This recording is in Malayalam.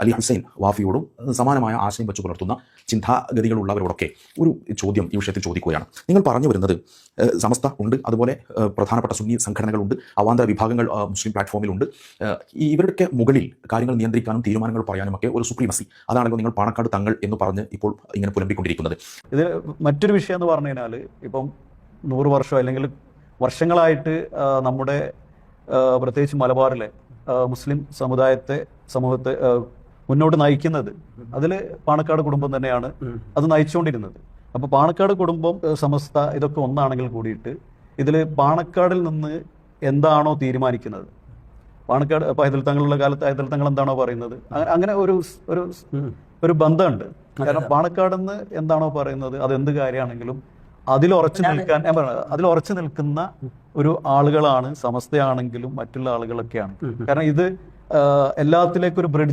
അലി ഹുസൈൻ വാഫിയോടും സമാനമായ ആശയം വെച്ച് പുലർത്തുന്ന ചിന്താഗതികളുള്ളവരോടൊക്കെ ഒരു ചോദ്യം ഈ വിഷയത്തിൽ ചോദിക്കുകയാണ്. നിങ്ങൾ പറഞ്ഞു വരുന്നത് സമസ്ത ഉണ്ട്, അതുപോലെ പ്രധാനപ്പെട്ട സുന്നി സംഘടനകളുണ്ട്, അവാന്തര വിഭാഗങ്ങൾ മുസ്ലിം പ്ലാറ്റ്ഫോമിലുണ്ട്. ഇവരുടെയൊക്കെ മുകളിൽ കാര്യങ്ങൾ നിയന്ത്രിക്കാനും തീരുമാനങ്ങൾ പറയാനും ഒക്കെ ഒരു സുപ്രീമസി, അതാണല്ലോ നിങ്ങൾ പാണക്കാട് തങ്ങൾ എന്ന് പറഞ്ഞ് ഇപ്പോൾ ഇങ്ങനെ പുലമ്പിക്കൊണ്ടിരിക്കുന്നത്. ഇത് മറ്റൊരു വിഷയം എന്ന് പറഞ്ഞു കഴിഞ്ഞാൽ, ഇപ്പം 100 വർഷം അല്ലെങ്കിൽ വർഷങ്ങളായിട്ട് നമ്മുടെ പ്രത്യേകിച്ച് മലബാറിലെ മുസ്ലിം സമൂഹത്തെ മുന്നോട്ട് നയിക്കുന്നത് അതിൽ പാണക്കാട് കുടുംബം തന്നെയാണ് അത് നയിച്ചുകൊണ്ടിരുന്നത്. അപ്പോൾ പാണക്കാട് കുടുംബം, സമസ്ത ഇതൊക്കെ ഒന്നാണെങ്കിൽ കൂടിയിട്ട് ഇതിൽ പാണക്കാടിൽ നിന്ന് എന്താണോ തീരുമാനിക്കുന്നത്, പാണക്കാട് ഇപ്പോൾ ഹൈദൽ തങ്ങളുള്ള കാലത്ത് ഹൈദൽ തങ്ങൾ എന്താണോ പറയുന്നത്, അങ്ങനെ ഒരു ബന്ധമുണ്ട്. കാരണം പാണക്കാട് നിന്ന് എന്താണോ പറയുന്നത് അതെന്ത് കാര്യമാണെങ്കിലും അതിലുറച്ചു നിൽക്കാൻ ഞാൻ പറയുന്നത്, അതിലുറച്ചു നിൽക്കുന്ന ഒരു ആളുകളാണ് സമസ്തയാണെങ്കിലും മറ്റുള്ള ആളുകളൊക്കെയാണ്. കാരണം ഇത് എല്ലാത്തിലേക്കൊരു ബ്രിഡ്ജ്